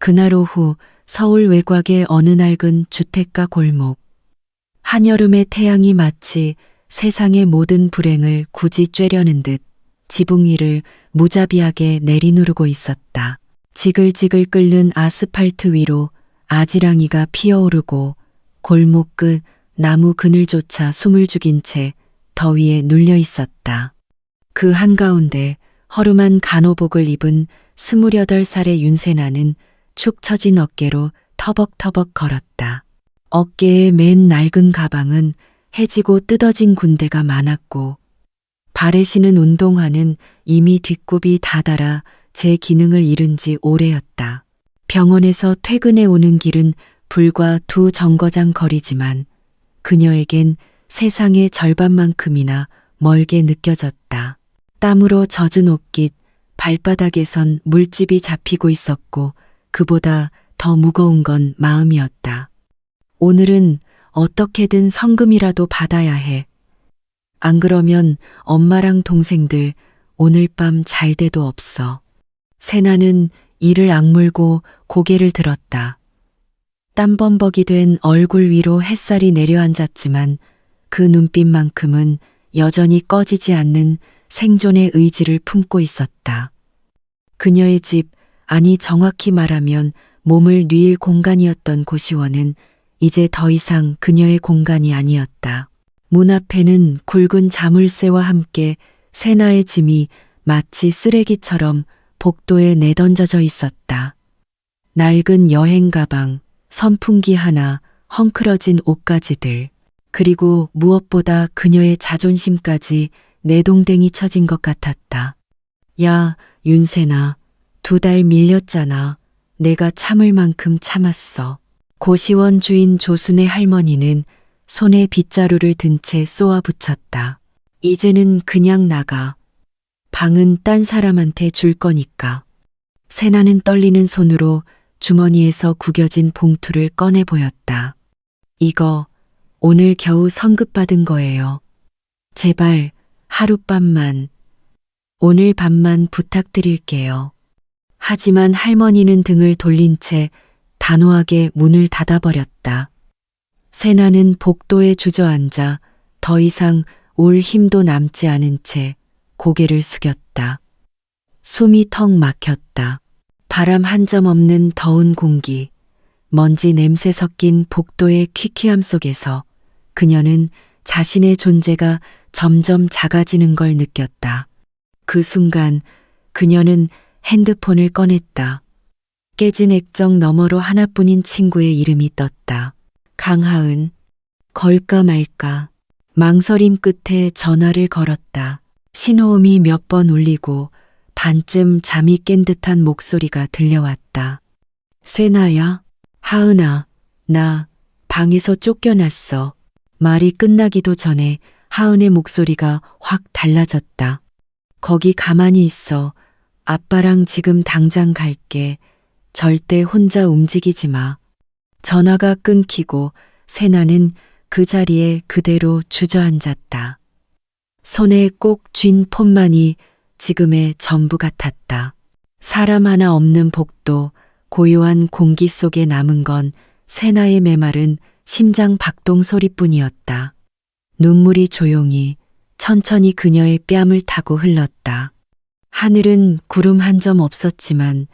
그날 오후 서울 외곽의 어느 낡은 주택가 골목. 한여름의 태양이 마치 세상의 모든 불행을 굳이 쬐려는 듯 지붕 위를 무자비하게 내리누르고 있었다. 지글지글 끓는 아스팔트 위로 아지랑이가 피어오르고 골목 끝 나무 그늘조차 숨을 죽인 채 더위에 눌려 있었다. 그 한가운데 허름한 간호복을 입은 28살의 윤세나는 축 처진 어깨로 터벅터벅 걸었다. 어깨에 맨 낡은 가방은 해지고 뜯어진 군데가 많았고 발에 신은 운동화는 이미 뒷굽이 다달아 제 기능을 잃은 지 오래였다. 병원에서 퇴근해 오는 길은 불과 2 정거장 거리지만 그녀에겐 세상의 절반만큼이나 멀게 느껴졌다. 땀으로 젖은 옷깃, 발바닥에선 물집이 잡히고 있었고 그보다 더 무거운 건 마음이었다. 오늘은 어떻게든 성금이라도 받아야 해. 안 그러면 엄마랑 동생들 오늘 밤 잘 데도 없어. 세나는 이를 악물고 고개를 들었다. 땀범벅이 된 얼굴 위로 햇살이 내려앉았지만 그 눈빛만큼은 여전히 꺼지지 않는 생존의 의지를 품고 있었다. 그녀의 집, 아니 정확히 말하면 몸을 뉘일 공간이었던 고시원은 이제 더 이상 그녀의 공간이 아니었다. 문 앞에는 굵은 자물쇠와 함께 세나의 짐이 마치 쓰레기처럼 복도에 내던져져 있었다. 낡은 여행 가방, 선풍기 하나, 헝클어진 옷가지들, 그리고 무엇보다 그녀의 자존심까지 내동댕이 쳐진 것 같았다. 야, 윤세나, 2달 밀렸잖아. 내가 참을 만큼 참았어. 고시원 주인 조순의 할머니는 손에 빗자루를 든 채 쏘아붙였다. 이제는 그냥 나가. 방은 딴 사람한테 줄 거니까. 세나는 떨리는 손으로 주머니에서 구겨진 봉투를 꺼내 보였다. 이거 오늘 겨우 성급받은 거예요. 제발 하룻밤만, 오늘 밤만 부탁드릴게요. 하지만 할머니는 등을 돌린 채 단호하게 문을 닫아버렸다. 세나는 복도에 주저앉아 더 이상 울 힘도 남지 않은 채 고개를 숙였다. 숨이 턱 막혔다. 바람 한 점 없는 더운 공기, 먼지 냄새 섞인 복도의 퀴퀴함 속에서 그녀는 자신의 존재가 점점 작아지는 걸 느꼈다. 그 순간 그녀는 핸드폰을 꺼냈다. 깨진 액정 너머로 하나뿐인 친구의 이름이 떴다. 강하은. 걸까 말까. 망설임 끝에 전화를 걸었다. 신호음이 몇 번 울리고 반쯤 잠이 깬 듯한 목소리가 들려왔다. 세나야? 하은아, 나 방에서 쫓겨났어. 말이 끝나기도 전에 하은의 목소리가 확 달라졌다. 거기 가만히 있어. 아빠랑 지금 당장 갈게. 절대 혼자 움직이지 마. 전화가 끊기고 세나는 그 자리에 그대로 주저앉았다. 손에 꼭 쥔 폰만이 지금의 전부 같았다. 사람 하나 없는 복도, 고요한 공기 속에 남은 건 세나의 메마른 심장 박동 소리뿐이었다. 눈물이 조용히 천천히 그녀의 뺨을 타고 흘렀다. 하늘은 구름 한 점 없었지만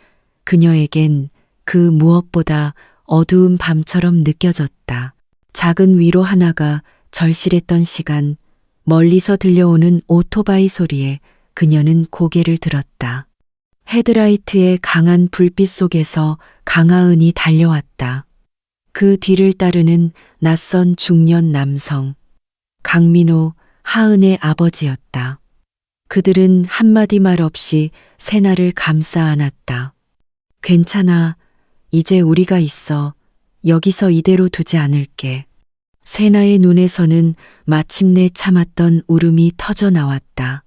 그녀에겐 그 무엇보다 어두운 밤처럼 느껴졌다. 작은 위로 하나가 절실했던 시간, 멀리서 들려오는 오토바이 소리에 그녀는 고개를 들었다. 헤드라이트의 강한 불빛 속에서 강하은이 달려왔다. 그 뒤를 따르는 낯선 중년 남성. 강민호, 하은의 아버지였다. 그들은 한마디 말 없이 세나를 감싸 안았다. 괜찮아. 이제 우리가 있어. 여기서 이대로 두지 않을게. 세나의 눈에서는 마침내 참았던 울음이 터져 나왔다.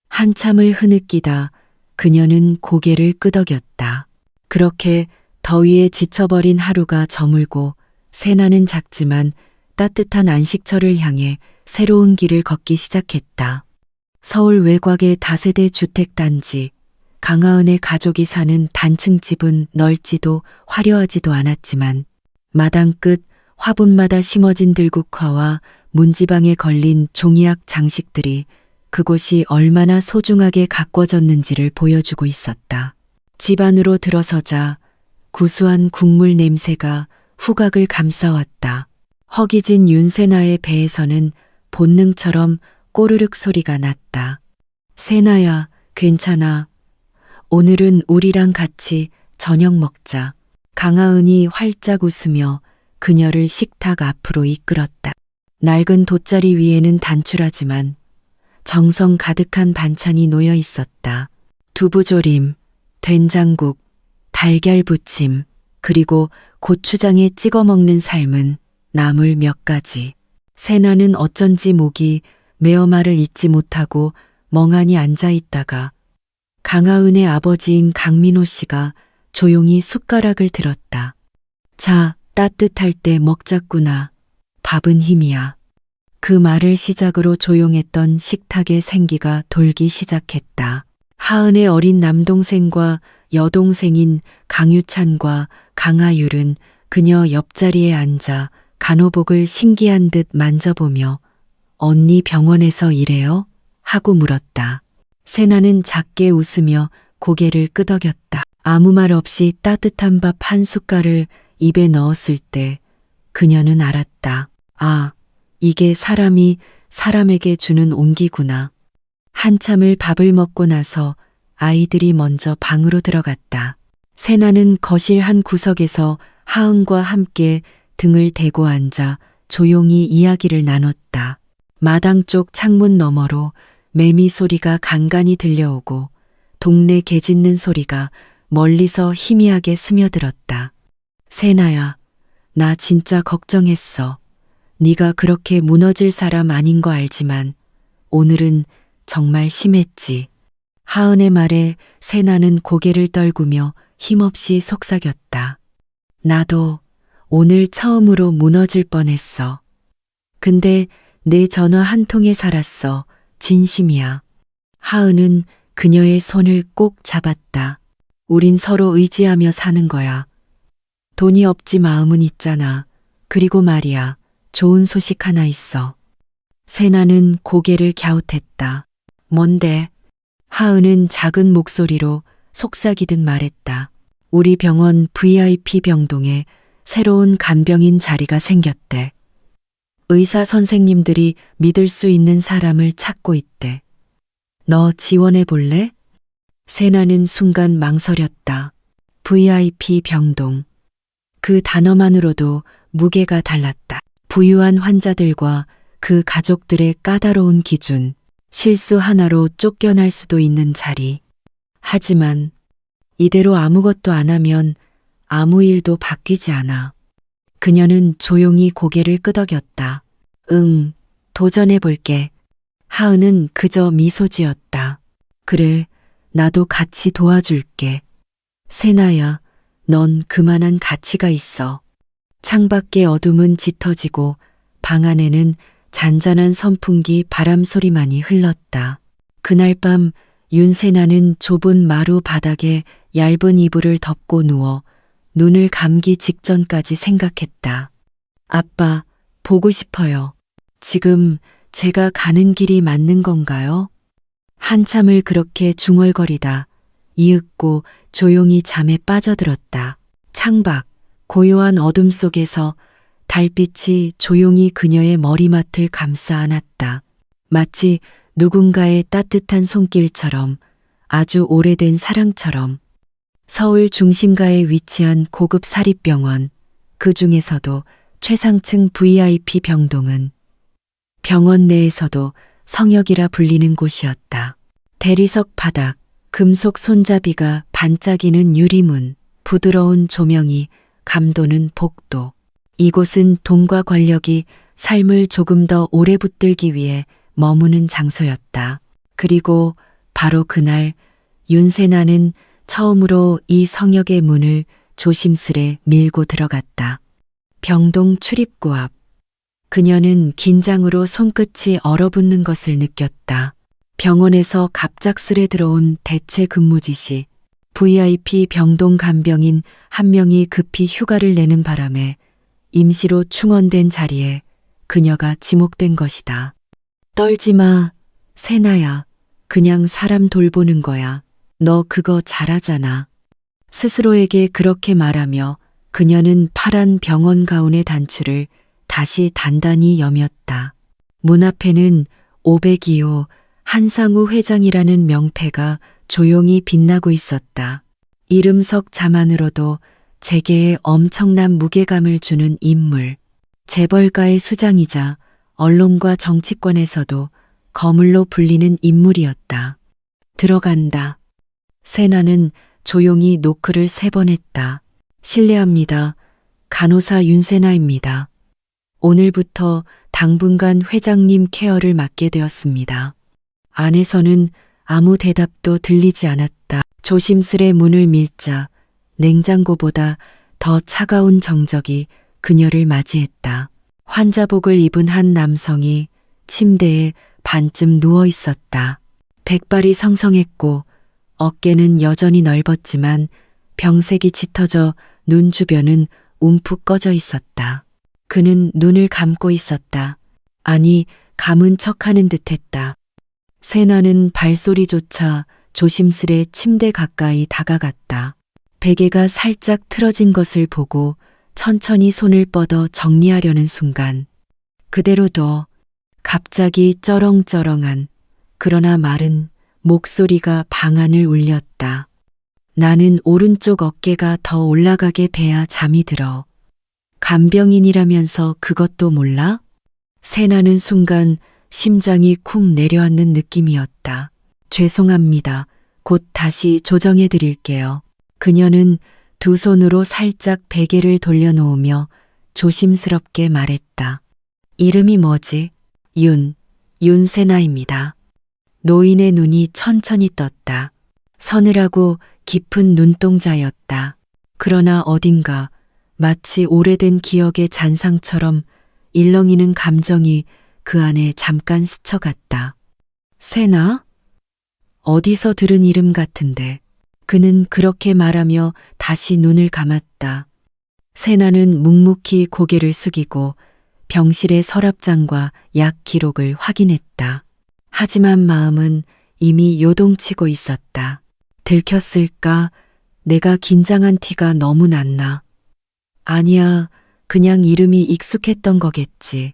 한참을 흐느끼다 그녀는 고개를 끄덕였다. 그렇게 더위에 지쳐버린 하루가 저물고 세나는 작지만 따뜻한 안식처를 향해 새로운 길을 걷기 시작했다. 서울 외곽의 다세대 주택단지, 강하은의 가족이 사는 단층 집은 넓지도 화려하지도 않았지만 마당 끝 화분마다 심어진 들국화와 문지방에 걸린 종이약 장식들이 그곳이 얼마나 소중하게 가꿔졌는지를 보여주고 있었다. 집 안으로 들어서자 구수한 국물 냄새가 후각을 감싸왔다. 허기진 윤세나의 배에서는 본능처럼 꼬르륵 소리가 났다. 세나야, 괜찮아. 오늘은 우리랑 같이 저녁 먹자. 강하은이 활짝 웃으며 그녀를 식탁 앞으로 이끌었다. 낡은 돗자리 위에는 단출하지만 정성 가득한 반찬이 놓여 있었다. 두부조림, 된장국, 달걀 부침, 그리고 고추장에 찍어 먹는 삶은 나물 몇 가지. 세나는 어쩐지 목이 메어 말을 잇지 못하고 멍하니 앉아 있다가 강하은의 아버지인 강민호 씨가 조용히 숟가락을 들었다. 자, 따뜻할 때 먹자꾸나. 밥은 힘이야. 그 말을 시작으로 조용했던 식탁의 생기가 돌기 시작했다. 하은의 어린 남동생과 여동생인 강유찬과 강하율은 그녀 옆자리에 앉아 간호복을 신기한 듯 만져보며 언니 병원에서 일해요? 하고 물었다. 세나는 작게 웃으며 고개를 끄덕였다. 아무 말 없이 따뜻한 밥 한 숟갈을 입에 넣었을 때 그녀는 알았다. 아, 이게 사람이 사람에게 주는 온기구나. 한참을 밥을 먹고 나서 아이들이 먼저 방으로 들어갔다. 세나는 거실 한 구석에서 하은과 함께 등을 대고 앉아 조용히 이야기를 나눴다. 마당 쪽 창문 너머로 매미 소리가 간간히 들려오고 동네 개 짖는 소리가 멀리서 희미하게 스며들었다. 세나야, 나 진짜 걱정했어. 네가 그렇게 무너질 사람 아닌 거 알지만 오늘은 정말 심했지. 하은의 말에 세나는 고개를 떨구며 힘없이 속삭였다. 나도 오늘 처음으로 무너질 뻔했어. 근데 내 전화 한 통에 살았어. 진심이야. 하은은 그녀의 손을 꼭 잡았다. 우린 서로 의지하며 사는 거야. 돈이 없지 마음은 있잖아. 그리고 말이야, 좋은 소식 하나 있어. 세나는 고개를 갸웃했다. 뭔데? 하은은 작은 목소리로 속삭이듯 말했다. 우리 병원 VIP 병동에 새로운 간병인 자리가 생겼대. 의사 선생님들이 믿을 수 있는 사람을 찾고 있대. 너 지원해 볼래? 세나는 순간 망설였다. VIP 병동. 그 단어만으로도 무게가 달랐다. 부유한 환자들과 그 가족들의 까다로운 기준, 실수 하나로 쫓겨날 수도 있는 자리. 하지만 이대로 아무것도 안 하면 아무 일도 바뀌지 않아. 그녀는 조용히 고개를 끄덕였다. 응, 도전해 볼게. 하은은 그저 미소 지었다. 그래, 나도 같이 도와줄게. 세나야, 넌 그만한 가치가 있어. 창밖의 어둠은 짙어지고 방 안에는 잔잔한 선풍기 바람 소리만이 흘렀다. 그날 밤 윤세나는 좁은 마루 바닥에 얇은 이불을 덮고 누워 눈을 감기 직전까지 생각했다. 아빠, 보고 싶어요. 지금 제가 가는 길이 맞는 건가요? 한참을 그렇게 중얼거리다 이윽고 조용히 잠에 빠져들었다. 창밖, 고요한 어둠 속에서 달빛이 조용히 그녀의 머리맡을 감싸 안았다. 마치 누군가의 따뜻한 손길처럼, 아주 오래된 사랑처럼. 서울 중심가에 위치한 고급 사립병원, 그 중에서도 최상층 VIP 병동은 병원 내에서도 성역이라 불리는 곳이었다. 대리석 바닥, 금속 손잡이가 반짝이는 유리문, 부드러운 조명이 감도는 복도. 이곳은 돈과 권력이 삶을 조금 더 오래 붙들기 위해 머무는 장소였다. 그리고 바로 그날 윤세나는 처음으로 이 성역의 문을 조심스레 밀고 들어갔다. 병동 출입구 앞. 그녀는 긴장으로 손끝이 얼어붙는 것을 느꼈다. 병원에서 갑작스레 들어온 대체 근무 지시, VIP 병동 간병인 한 명이 급히 휴가를 내는 바람에 임시로 충원된 자리에 그녀가 지목된 것이다. 떨지 마, 세나야. 그냥 사람 돌보는 거야. 너 그거 잘하잖아. 스스로에게 그렇게 말하며 그녀는 파란 병원 가운의 단추를 다시 단단히 여몄다. 문 앞에는 502호 한상우 회장이라는 명패가 조용히 빛나고 있었다. 이름석 자만으로도 재계에 엄청난 무게감을 주는 인물. 재벌가의 수장이자 언론과 정치권에서도 거물로 불리는 인물이었다. 들어간다. 세나는 조용히 노크를 3번 했다. 실례합니다. 간호사 윤세나입니다. 오늘부터 당분간 회장님 케어를 맡게 되었습니다. 안에서는 아무 대답도 들리지 않았다. 조심스레 문을 밀자 냉장고보다 더 차가운 정적이 그녀를 맞이했다. 환자복을 입은 한 남성이 침대에 반쯤 누워 있었다. 백발이 성성했고 어깨는 여전히 넓었지만 병색이 짙어져 눈 주변은 움푹 꺼져 있었다. 그는 눈을 감고 있었다. 아니, 감은 척하는 듯했다. 세나는 발소리조차 조심스레 침대 가까이 다가갔다. 베개가 살짝 틀어진 것을 보고 천천히 손을 뻗어 정리하려는 순간 그대로 둬. 갑자기 쩌렁쩌렁한 그러나 마른 목소리가 방 안을 울렸다. 나는 오른쪽 어깨가 더 올라가게 베야 잠이 들어. 간병인이라면서 그것도 몰라? 세나는 순간 심장이 쿵 내려앉는 느낌이었다. 죄송합니다. 곧 다시 조정해 드릴게요. 그녀는 두 손으로 살짝 베개를 돌려놓으며 조심스럽게 말했다. 이름이 뭐지? 윤세나입니다. 노인의 눈이 천천히 떴다. 서늘하고 깊은 눈동자였다. 그러나 어딘가 마치 오래된 기억의 잔상처럼 일렁이는 감정이 그 안에 잠깐 스쳐갔다. 세나? 어디서 들은 이름 같은데. 그는 그렇게 말하며 다시 눈을 감았다. 세나는 묵묵히 고개를 숙이고 병실의 서랍장과 약 기록을 확인했다. 하지만 마음은 이미 요동치고 있었다. 들켰을까? 내가 긴장한 티가 너무 났나? 아니야, 그냥 이름이 익숙했던 거겠지.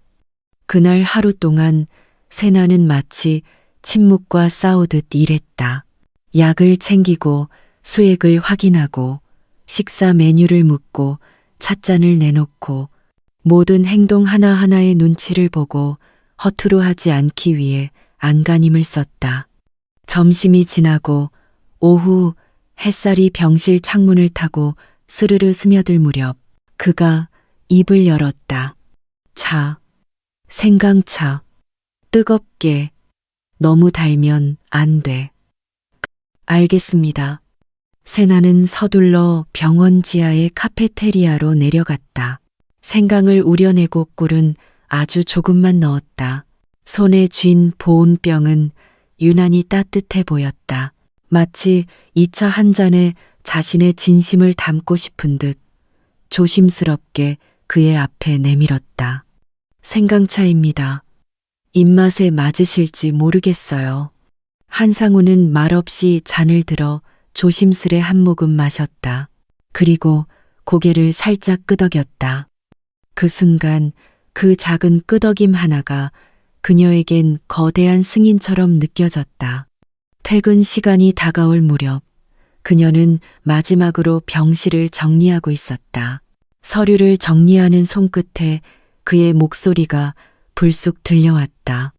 그날 하루 동안 세나는 마치 침묵과 싸우듯 일했다. 약을 챙기고 수액을 확인하고 식사 메뉴를 묻고 찻잔을 내놓고 모든 행동 하나하나의 눈치를 보고 허투루 하지 않기 위해 안간힘을 썼다. 점심이 지나고 오후 햇살이 병실 창문을 타고 스르르 스며들 무렵 그가 입을 열었다. 차, 생강차, 뜨겁게, 너무 달면 안 돼. 알겠습니다. 세나는 서둘러 병원 지하의 카페테리아로 내려갔다. 생강을 우려내고 꿀은 아주 조금만 넣었다. 손에 쥔 보온병은 유난히 따뜻해 보였다. 마치 이 차 한 잔에 자신의 진심을 담고 싶은 듯 조심스럽게 그의 앞에 내밀었다. 생강차입니다. 입맛에 맞으실지 모르겠어요. 한상우는 말없이 잔을 들어 조심스레 한 모금 마셨다. 그리고 고개를 살짝 끄덕였다. 그 순간 그 작은 끄덕임 하나가 그녀에겐 거대한 승인처럼 느껴졌다. 퇴근 시간이 다가올 무렵 그녀는 마지막으로 병실을 정리하고 있었다. 서류를 정리하는 손끝에 그의 목소리가 불쑥 들려왔다.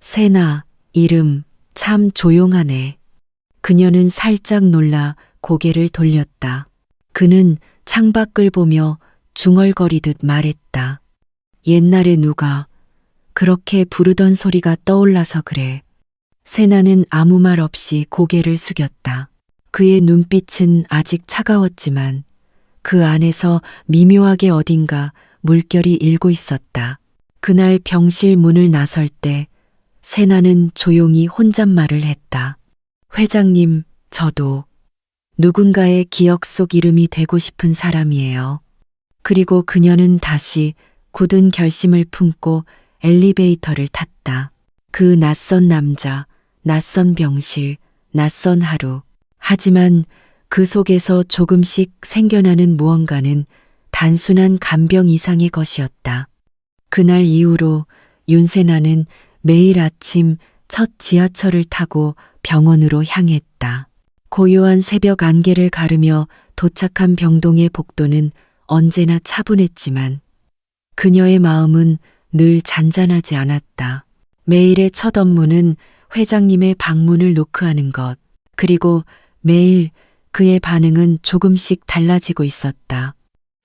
세나, 이름 참 조용하네. 그녀는 살짝 놀라 고개를 돌렸다. 그는 창밖을 보며 중얼거리듯 말했다. 옛날에 누가 그렇게 부르던 소리가 떠올라서 그래. 세나는 아무 말 없이 고개를 숙였다. 그의 눈빛은 아직 차가웠지만 그 안에서 미묘하게 어딘가 물결이 일고 있었다. 그날 병실 문을 나설 때 세나는 조용히 혼잣말을 했다. 회장님, 저도 누군가의 기억 속 이름이 되고 싶은 사람이에요. 그리고 그녀는 다시 굳은 결심을 품고 엘리베이터를 탔다. 그 낯선 남자, 낯선 병실, 낯선 하루. 하지만 그 속에서 조금씩 생겨나는 무언가는 단순한 간병 이상의 것이었다. 그날 이후로 윤세나는 매일 아침 첫 지하철을 타고 병원으로 향했다. 고요한 새벽 안개를 가르며 도착한 병동의 복도는 언제나 차분했지만 그녀의 마음은 늘 잔잔하지 않았다. 매일의 첫 업무는 회장님의 방문을 노크하는 것, 그리고 매일 그의 반응은 조금씩 달라지고 있었다.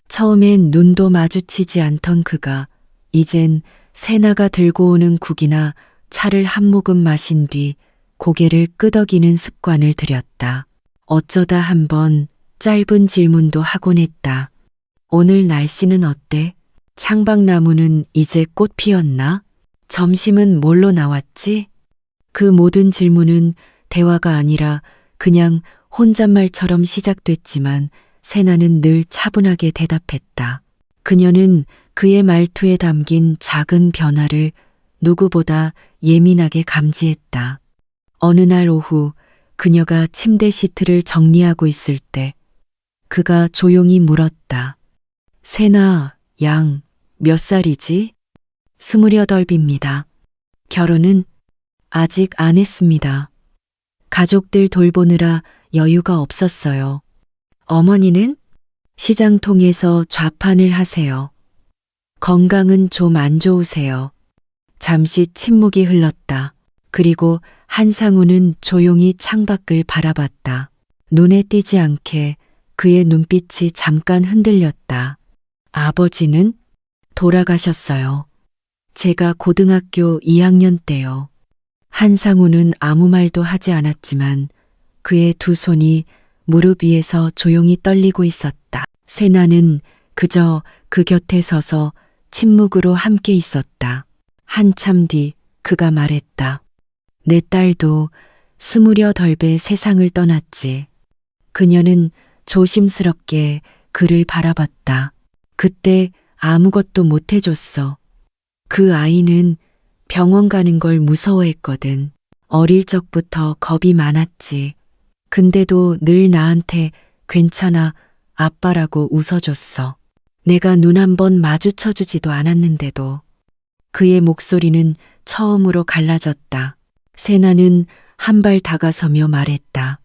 처음엔 눈도 마주치지 않던 그가 이젠 세나가 들고 오는 국이나 차를 한 모금 마신 뒤 고개를 끄덕이는 습관을 들였다. 어쩌다 한번 짧은 질문도 하곤 했다. 오늘 날씨는 어때? 창밖나무는 이제 꽃 피었나? 점심은 뭘로 나왔지? 그 모든 질문은 대화가 아니라 그냥 혼잣말처럼 시작됐지만 세나는 늘 차분하게 대답했다. 그녀는 그의 말투에 담긴 작은 변화를 누구보다 예민하게 감지했다. 어느 날 오후 그녀가 침대 시트를 정리하고 있을 때 그가 조용히 물었다. 세나, 양, 몇 살이지? 28입니다. 결혼은 아직 안 했습니다. 가족들 돌보느라 여유가 없었어요. 어머니는 시장통에서 좌판을 하세요. 건강은 좀 안 좋으세요. 잠시 침묵이 흘렀다. 그리고 한상우는 조용히 창밖을 바라봤다. 눈에 띄지 않게 그의 눈빛이 잠깐 흔들렸다. 아버지는 돌아가셨어요. 제가 고등학교 2학년 때요. 한상우는 아무 말도 하지 않았지만 그의 두 손이 무릎 위에서 조용히 떨리고 있었다. 세나는 그저 그 곁에 서서 침묵으로 함께 있었다. 한참 뒤 그가 말했다. 내 딸도 28배 세상을 떠났지. 그녀는 조심스럽게 그를 바라봤다. 그때 아무것도 못 해줬어. 그 아이는 병원 가는 걸 무서워했거든. 어릴 적부터 겁이 많았지. 근데도 늘 나한테 괜찮아, 아빠라고 웃어줬어. 내가 눈 한 번 마주쳐주지도 않았는데도. 그의 목소리는 처음으로 갈라졌다. 세나는 한 발 다가서며 말했다.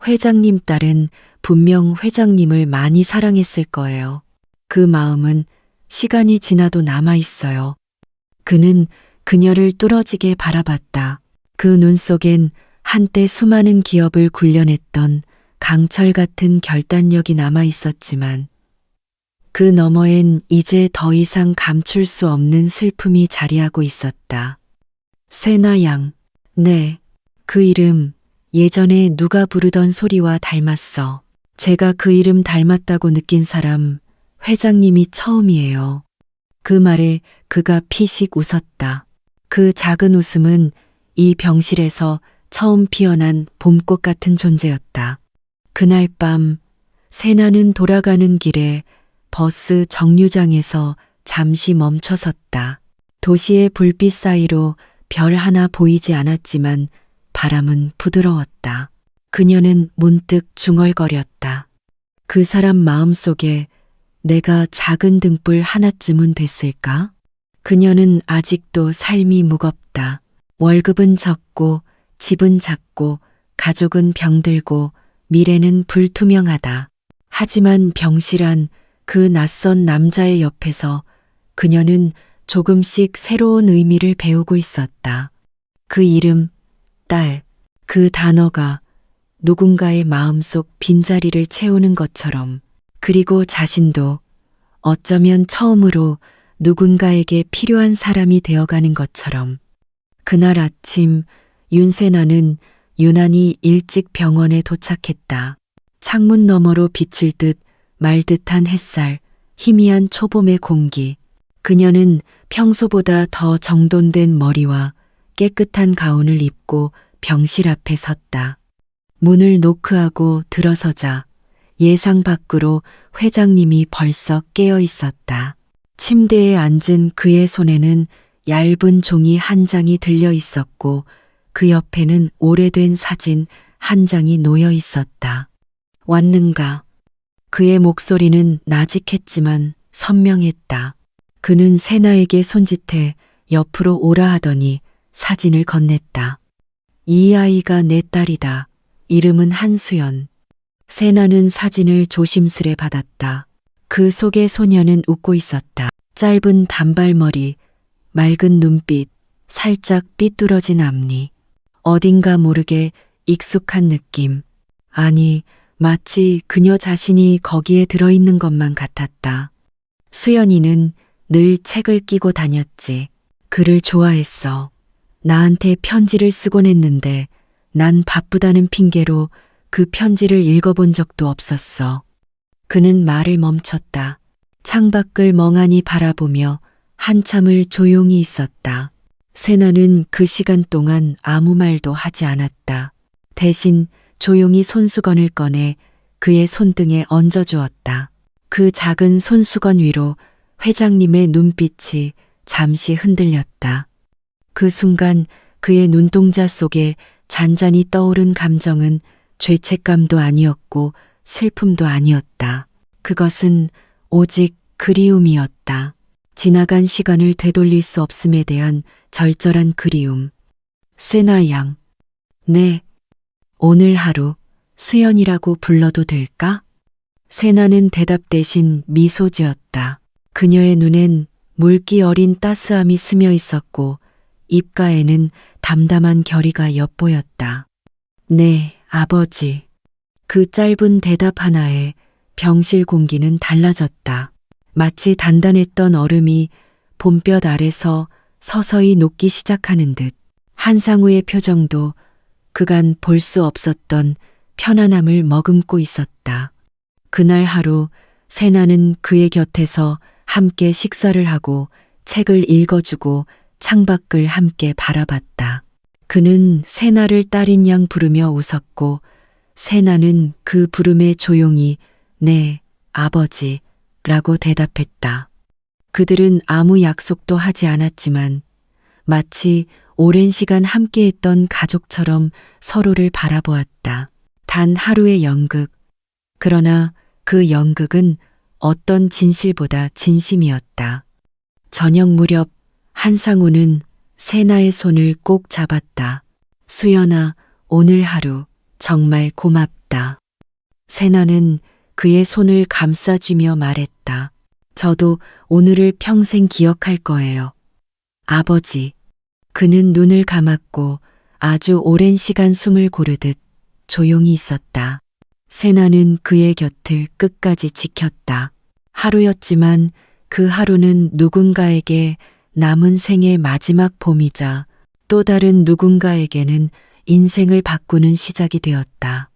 회장님 딸은 분명 회장님을 많이 사랑했을 거예요. 그 마음은 시간이 지나도 남아있어요. 그는 그녀를 뚫어지게 바라봤다. 그 눈 속엔 한때 수많은 기업을 굴려냈던 강철 같은 결단력이 남아있었지만 그 너머엔 이제 더 이상 감출 수 없는 슬픔이 자리하고 있었다. 세나 양. 네, 그 이름 예전에 누가 부르던 소리와 닮았어. 제가 그 이름 닮았다고 느낀 사람 회장님이 처음이에요. 그 말에 그가 피식 웃었다. 그 작은 웃음은 이 병실에서 처음 피어난 봄꽃 같은 존재였다. 그날 밤 세나는 돌아가는 길에 버스 정류장에서 잠시 멈춰섰다. 도시의 불빛 사이로 별 하나 보이지 않았지만 바람은 부드러웠다. 그녀는 문득 중얼거렸다. 그 사람 마음속에 내가 작은 등불 하나쯤은 됐을까? 그녀는 아직도 삶이 무겁다. 월급은 적고 집은 작고 가족은 병들고 미래는 불투명하다. 하지만 병실한 그 낯선 남자의 옆에서 그녀는 조금씩 새로운 의미를 배우고 있었다. 그 이름, 딸, 그 단어가 누군가의 마음속 빈자리를 채우는 것처럼, 그리고 자신도 어쩌면 처음으로 누군가에게 필요한 사람이 되어가는 것처럼. 그날 아침 윤세나는 유난히 일찍 병원에 도착했다. 창문 너머로 비칠 듯 말 듯한 햇살, 희미한 초봄의 공기. 그녀는 평소보다 더 정돈된 머리와 깨끗한 가운을 입고 병실 앞에 섰다. 문을 노크하고 들어서자 예상 밖으로 회장님이 벌써 깨어 있었다. 침대에 앉은 그의 손에는 얇은 종이 한 장이 들려 있었고 그 옆에는 오래된 사진 한 장이 놓여 있었다. 왔는가? 그의 목소리는 나직했지만 선명했다. 그는 세나에게 손짓해 옆으로 오라 하더니 사진을 건넸다. 이 아이가 내 딸이다. 이름은 한수연. 세나는 사진을 조심스레 받았다. 그 속의 소녀는 웃고 있었다. 짧은 단발머리, 맑은 눈빛, 살짝 삐뚤어진 앞니. 어딘가 모르게 익숙한 느낌. 아니, 마치 그녀 자신이 거기에 들어있는 것만 같았다. 수연이는 늘 책을 끼고 다녔지. 글을 좋아했어. 나한테 편지를 쓰곤 했는데 난 바쁘다는 핑계로 그 편지를 읽어본 적도 없었어. 그는 말을 멈췄다. 창밖을 멍하니 바라보며 한참을 조용히 있었다. 세나는 그 시간 동안 아무 말도 하지 않았다. 대신 조용히 손수건을 꺼내 그의 손등에 얹어주었다. 그 작은 손수건 위로 회장님의 눈빛이 잠시 흔들렸다. 그 순간 그의 눈동자 속에 잔잔히 떠오른 감정은 죄책감도 아니었고 슬픔도 아니었다. 그것은 오직 그리움이었다. 지나간 시간을 되돌릴 수 없음에 대한 절절한 그리움. 세나 양, 네, 오늘 하루 수연이라고 불러도 될까? 세나는 대답 대신 미소 지었다. 그녀의 눈엔 물기 어린 따스함이 스며 있었고 입가에는 담담한 결의가 엿보였다. 네, 아버지. 그 짧은 대답 하나에 병실 공기는 달라졌다. 마치 단단했던 얼음이 봄볕 아래서 서서히 녹기 시작하는 듯. 한상우의 표정도 그간 볼 수 없었던 편안함을 머금고 있었다. 그날 하루 세나는 그의 곁에서 함께 식사를 하고 책을 읽어주고 창밖을 함께 바라봤다. 그는 세나를 딸인 양 부르며 웃었고 세나는 그 부름에 조용히 네, 아버지 라고 대답했다. 그들은 아무 약속도 하지 않았지만 마치 오랜 시간 함께했던 가족처럼 서로를 바라보았다. 단 하루의 연극. 그러나 그 연극은 어떤 진실보다 진심이었다. 저녁 무렵 한상우는 세나의 손을 꼭 잡았다. 수연아, 오늘 하루 정말 고맙다. 세나는 그의 손을 감싸주며 말했다. 저도 오늘을 평생 기억할 거예요. 아버지. 그는 눈을 감았고 아주 오랜 시간 숨을 고르듯 조용히 있었다. 세나는 그의 곁을 끝까지 지켰다. 하루였지만 그 하루는 누군가에게 남은 생의 마지막 봄이자 또 다른 누군가에게는 인생을 바꾸는 시작이 되었다.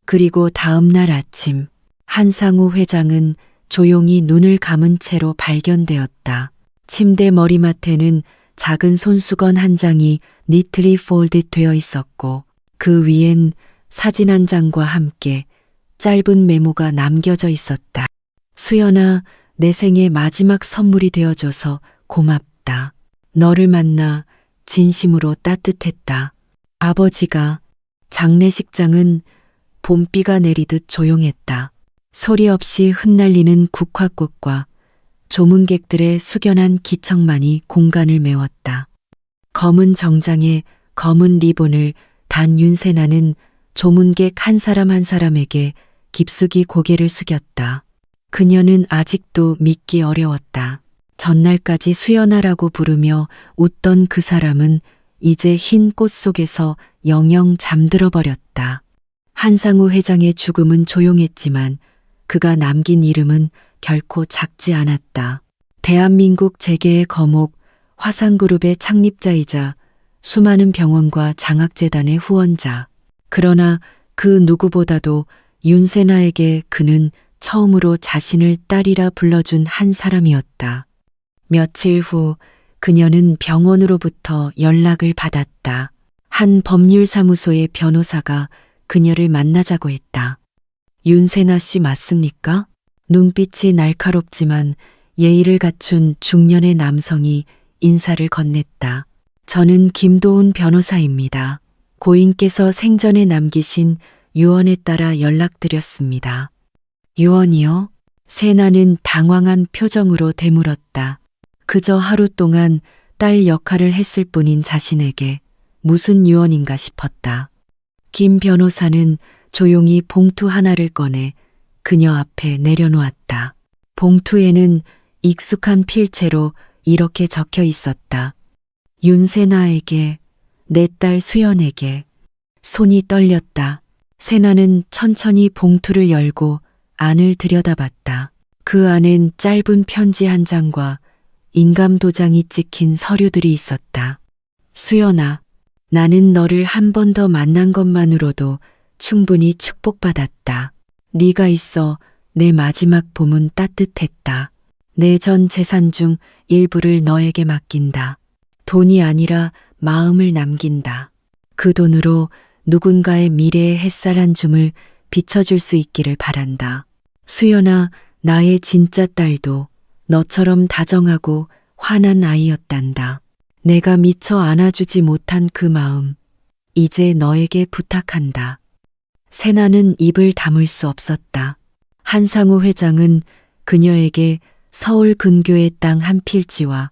그리고 다음 날 아침 한상우 회장은 조용히 눈을 감은 채로 발견되었다. 침대 머리맡에는 작은 손수건 한 장이 니트리 폴드 되어 있었고 그 위엔 사진 한 장과 함께 짧은 메모가 남겨져 있었다. 수연아, 내 생의 마지막 선물이 되어줘서 고맙다. 너를 만나 진심으로 따뜻했다. 아버지가. 장례식장은 봄비가 내리듯 조용했다. 소리 없이 흩날리는 국화꽃과 조문객들의 숙연한 기척만이 공간을 메웠다. 검은 정장에 검은 리본을 단 윤세나는 조문객 한 사람 한 사람에게 깊숙이 고개를 숙였다. 그녀는 아직도 믿기 어려웠다. 전날까지 수연아라고 부르며 웃던 그 사람은 이제 흰 꽃 속에서 영영 잠들어 버렸다. 한상우 회장의 죽음은 조용했지만 그가 남긴 이름은 결코 작지 않았다. 대한민국 재계의 거목, 화상그룹의 창립자이자 수많은 병원과 장학재단의 후원자. 그러나 그 누구보다도 윤세나에게 그는 처음으로 자신을 딸이라 불러준 한 사람이었다. 며칠 후 그녀는 병원으로부터 연락을 받았다. 한 법률사무소의 변호사가 그녀를 만나자고 했다. 윤세나 씨 맞습니까? 눈빛이 날카롭지만 예의를 갖춘 중년의 남성이 인사를 건넸다. 저는 김도훈 변호사입니다. 고인께서 생전에 남기신 유언에 따라 연락드렸습니다. 유언이요? 세나는 당황한 표정으로 되물었다. 그저 하루 동안 딸 역할을 했을 뿐인 자신에게 무슨 유언인가 싶었다. 김 변호사는 조용히 봉투 하나를 꺼내 그녀 앞에 내려놓았다. 봉투에는 익숙한 필체로 이렇게 적혀 있었다. 윤세나에게, 내 딸 수연에게. 손이 떨렸다. 세나는 천천히 봉투를 열고 안을 들여다봤다. 그 안엔 짧은 편지 한 장과 인감 도장이 찍힌 서류들이 있었다. 수연아, 나는 너를 한 번 더 만난 것만으로도 충분히 축복받았다. 네가 있어 내 마지막 봄은 따뜻했다. 내 전 재산 중 일부를 너에게 맡긴다. 돈이 아니라 마음을 남긴다. 그 돈으로 누군가의 미래의 햇살 한 줌을 비춰줄 수 있기를 바란다. 수연아, 나의 진짜 딸도 너처럼 다정하고 환한 아이였단다. 내가 미처 안아주지 못한 그 마음, 이제 너에게 부탁한다. 세나는 입을 다물 수 없었다. 한상우 회장은 그녀에게 서울 근교의 땅 한 필지와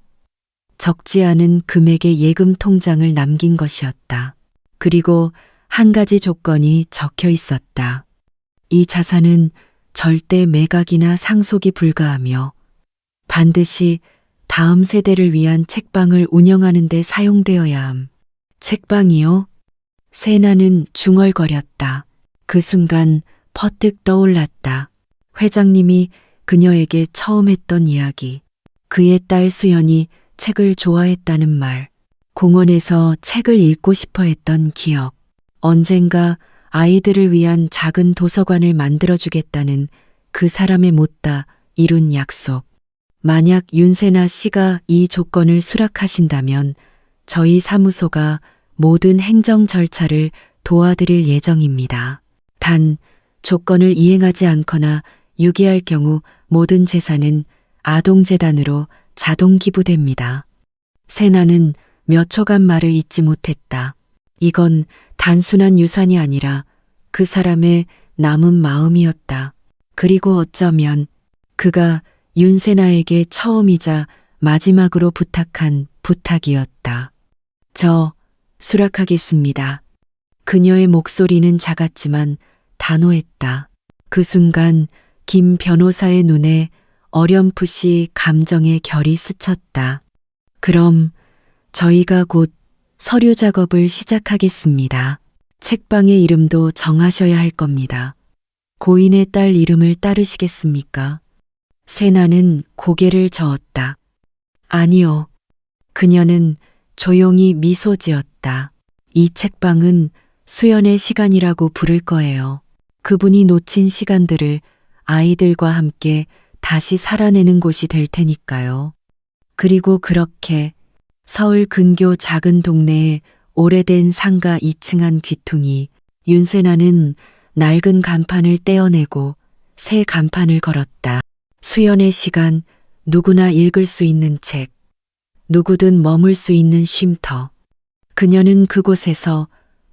적지 않은 금액의 예금 통장을 남긴 것이었다. 그리고 한 가지 조건이 적혀 있었다. 이 자산은 절대 매각이나 상속이 불가하며 반드시 다음 세대를 위한 책방을 운영하는 데 사용되어야 함. 책방이요? 세나는 중얼거렸다. 그 순간 퍼뜩 떠올랐다. 회장님이 그녀에게 처음 했던 이야기. 그의 딸 수연이 책을 좋아했다는 말. 공원에서 책을 읽고 싶어 했던 기억. 언젠가 아이들을 위한 작은 도서관을 만들어주겠다는 그 사람의 못다 이룬 약속. 만약 윤세나 씨가 이 조건을 수락하신다면 저희 사무소가 모든 행정 절차를 도와드릴 예정입니다. 단, 조건을 이행하지 않거나 유기할 경우 모든 재산은 아동재단으로 자동 기부됩니다. 세나는 몇 초간 말을 잇지 못했다. 이건 단순한 유산이 아니라 그 사람의 남은 마음이었다. 그리고 어쩌면 그가 윤세나에게 처음이자 마지막으로 부탁한 부탁이었다. 저 수락하겠습니다. 그녀의 목소리는 작았지만 단호했다. 그 순간 김 변호사의 눈에 어렴풋이 감정의 결이 스쳤다. 그럼 저희가 곧 서류 작업을 시작하겠습니다. 책방의 이름도 정하셔야 할 겁니다. 고인의 딸 이름을 따르시겠습니까? 세나는 고개를 저었다. 아니요. 그녀는 조용히 미소 지었다. 이 책방은 수연의 시간이라고 부를 거예요. 그분이 놓친 시간들을 아이들과 함께 다시 살아내는 곳이 될 테니까요. 그리고 그렇게 서울 근교 작은 동네에 오래된 상가 2층 한 귀퉁이, 윤세나는 낡은 간판을 떼어내고 새 간판을 걸었다. 수연의 시간, 누구나 읽을 수 있는 책, 누구든 머물 수 있는 쉼터. 그녀는 그곳에서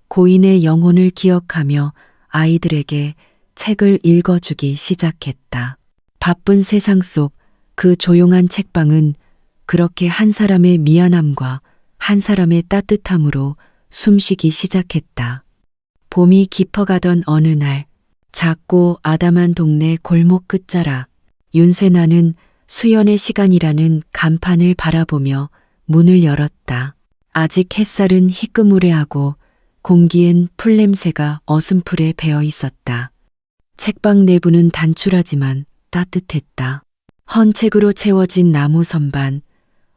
고인의 영혼을 기억하며 아이들에게 책을 읽어주기 시작했다. 바쁜 세상 속 그 조용한 책방은 그렇게 한 사람의 미안함과 한 사람의 따뜻함으로 숨쉬기 시작했다. 봄이 깊어가던 어느 날, 작고 아담한 동네 골목 끝자락, 윤세나는 수연의 시간이라는 간판을 바라보며 문을 열었다. 아직 햇살은 희끄무레하고 공기엔 풀냄새가 어슴풀에 배어 있었다. 책방 내부는 단출하지만 따뜻했다. 헌 책으로 채워진 나무 선반,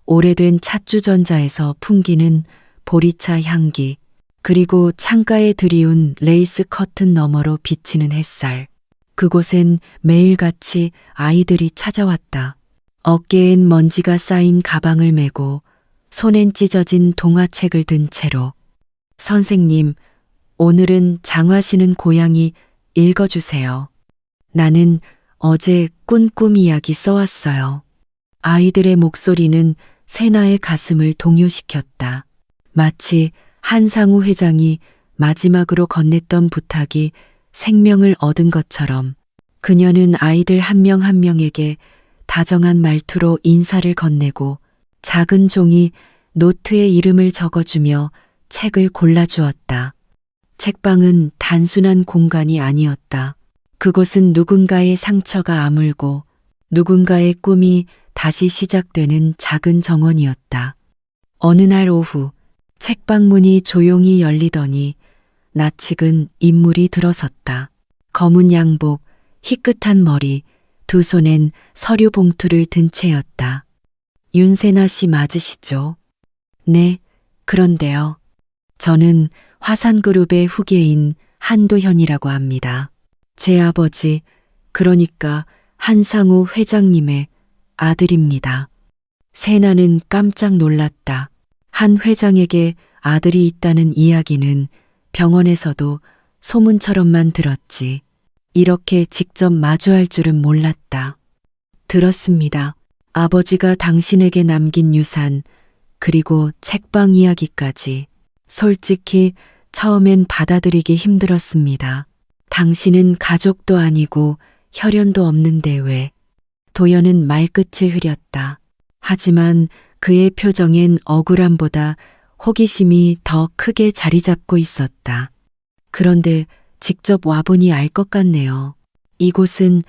오래된 찻주전자에서 풍기는 보리차 향기, 그리고 창가에 들이운 레이스 커튼 너머로 비치는 햇살. 그곳엔 매일같이 아이들이 찾아왔다. 어깨엔 먼지가 쌓인 가방을 메고 손엔 찢어진 동화책을 든 채로 선생님, 오늘은 장화 신은 고양이 읽어주세요. 나는 어제 꾼 꿈 이야기 써왔어요. 아이들의 목소리는 세나의 가슴을 동요시켰다. 마치 한상우 회장이 마지막으로 건넸던 부탁이 생명을 얻은 것처럼 그녀는 아이들 한 명 한 명에게 다정한 말투로 인사를 건네고 작은 종이 노트에 이름을 적어주며 책을 골라주었다. 책방은 단순한 공간이 아니었다. 그곳은 누군가의 상처가 아물고 누군가의 꿈이 다시 시작되는 작은 정원이었다. 어느 날 오후 책방 문이 조용히 열리더니 낯익은 인물이 들어섰다. 검은 양복, 희끗한 머리, 두 손엔 서류 봉투를 든 채였다. 윤세나 씨 맞으시죠? 네, 그런데요. 저는 화산그룹의 후계인 한도현이라고 합니다. 제 아버지, 그러니까 한상우 회장님의 아들입니다. 세나는 깜짝 놀랐다. 한 회장에게 아들이 있다는 이야기는 병원에서도 소문처럼만 들었지. 이렇게 직접 마주할 줄은 몰랐다. 들었습니다. 아버지가 당신에게 남긴 유산, 그리고 책방 이야기까지. 솔직히 처음엔 받아들이기 힘들었습니다. 당신은 가족도 아니고 혈연도 없는데 왜? 도연은 말끝을 흐렸다. 하지만 그의 표정엔 억울함보다 호기심이 더 크게 자리 잡고 있었다. 그런데 직접 와보니 알 것 같네요. 이곳은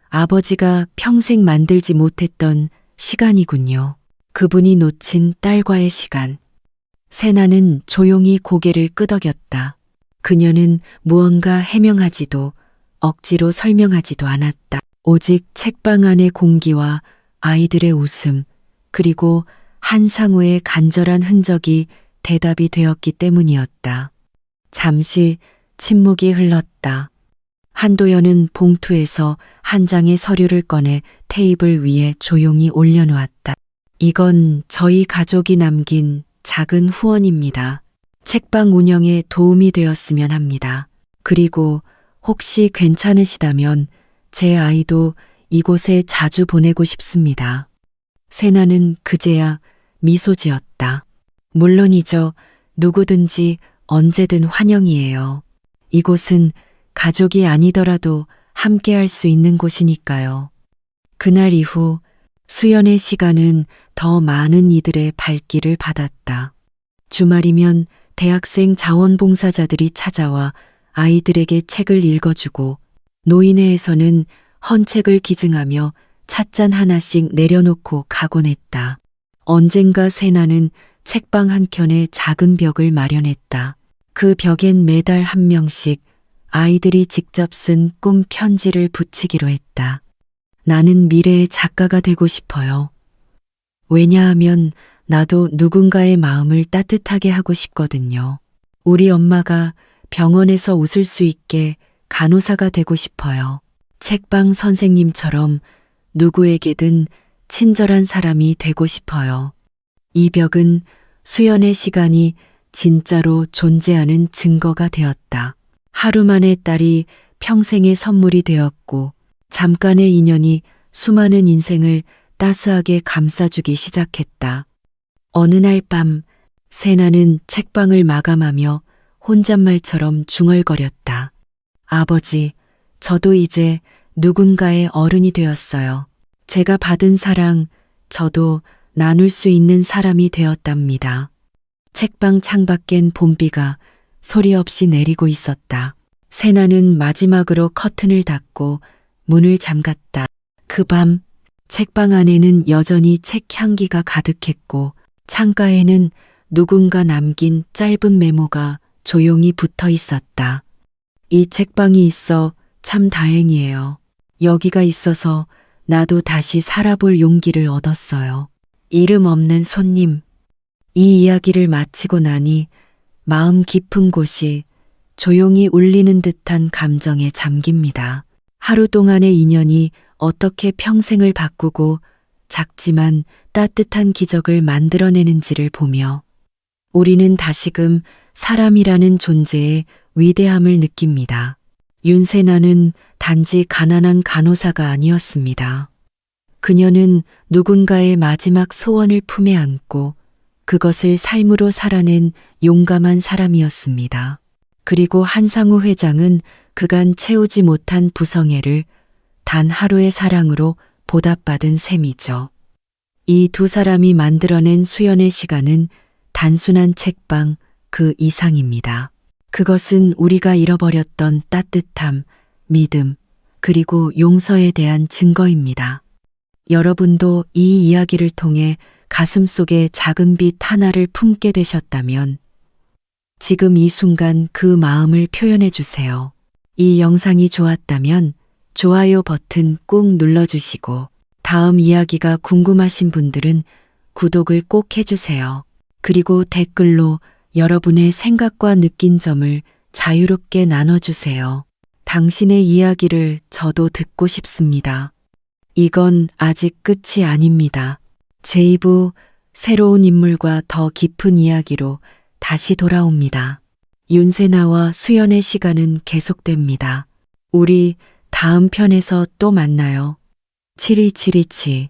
아버지가 평생 만들지 못했던 시간이군요. 그분이 놓친 딸과의 시간. 세나는 조용히 고개를 끄덕였다. 그녀는 무언가 해명하지도 억지로 설명하지도 않았다. 오직 책방 안의 공기와 아이들의 웃음, 그리고 한상우의 간절한 흔적이 대답이 되었기 때문이었다. 잠시 침묵이 흘렀다. 한도연은 봉투에서 한 장의 서류를 꺼내 테이블 위에 조용히 올려놓았다. 이건 저희 가족이 남긴 작은 후원입니다. 책방 운영에 도움이 되었으면 합니다. 그리고 혹시 괜찮으시다면 제 아이도 이곳에 자주 보내고 싶습니다. 세나는 그제야 미소 지었다. 물론이죠. 누구든지 언제든 환영이에요. 이곳은 가족이 아니더라도 함께 할 수 있는 곳이니까요. 그날 이후 수연의 시간은 더 많은 이들의 발길을 받았다. 주말이면 대학생 자원봉사자들이 찾아와 아이들에게 책을 읽어주고 노인회에서는 헌책을 기증하며 찻잔 하나씩 내려놓고 가곤 했다. 언젠가 세나는 책방 한켠에 작은 벽을 마련했다. 그 벽엔 매달 한 명씩 아이들이 직접 쓴 꿈 편지를 붙이기로 했다. 나는 미래의 작가가 되고 싶어요. 왜냐하면 나도 누군가의 마음을 따뜻하게 하고 싶거든요. 우리 엄마가 병원에서 웃을 수 있게 간호사가 되고 싶어요. 책방 선생님처럼 누구에게든 친절한 사람이 되고 싶어요. 이 벽은 수연의 시간이 진짜로 존재하는 증거가 되었다. 하루 만에 딸이 평생의 선물이 되었고 잠깐의 인연이 수많은 인생을 따스하게 감싸주기 시작했다. 어느 날 밤 세나는 책방을 마감하며 혼잣말처럼 중얼거렸다. 아버지, 저도 이제 누군가의 어른이 되었어요. 제가 받은 사랑, 저도 나눌 수 있는 사람이 되었답니다. 책방 창밖엔 봄비가 소리 없이 내리고 있었다. 세나는 마지막으로 커튼을 닫고 문을 잠갔다. 그 밤 책방 안에는 여전히 책 향기가 가득했고 창가에는 누군가 남긴 짧은 메모가 조용히 붙어 있었다. 이 책방이 있어 참 다행이에요. 여기가 있어서 나도 다시 살아볼 용기를 얻었어요. 이름 없는 손님. 이 이야기를 마치고 나니 마음 깊은 곳이 조용히 울리는 듯한 감정에 잠깁니다. 하루 동안의 인연이 어떻게 평생을 바꾸고 작지만 따뜻한 기적을 만들어내는지를 보며 우리는 다시금 사람이라는 존재의 위대함을 느낍니다. 윤세나는 단지 가난한 간호사가 아니었습니다. 그녀는 누군가의 마지막 소원을 품에 안고 그것을 삶으로 살아낸 용감한 사람이었습니다. 그리고 한상우 회장은 그간 채우지 못한 부성애를 단 하루의 사랑으로 보답받은 셈이죠. 이 두 사람이 만들어낸 수연의 시간은 단순한 책방 그 이상입니다. 그것은 우리가 잃어버렸던 따뜻함, 믿음, 그리고 용서에 대한 증거입니다. 여러분도 이 이야기를 통해 가슴속에 작은 빛 하나를 품게 되셨다면 지금 이 순간 그 마음을 표현해 주세요. 이 영상이 좋았다면 좋아요 버튼 꾹 눌러주시고 다음 이야기가 궁금하신 분들은 구독을 꼭 해주세요. 그리고 댓글로 여러분의 생각과 느낀 점을 자유롭게 나눠주세요. 당신의 이야기를 저도 듣고 싶습니다. 이건 아직 끝이 아닙니다. 제2부 새로운 인물과 더 깊은 이야기로 다시 돌아옵니다. 윤세나와 수연의 시간은 계속됩니다. 우리 다음 편에서 또 만나요. 7277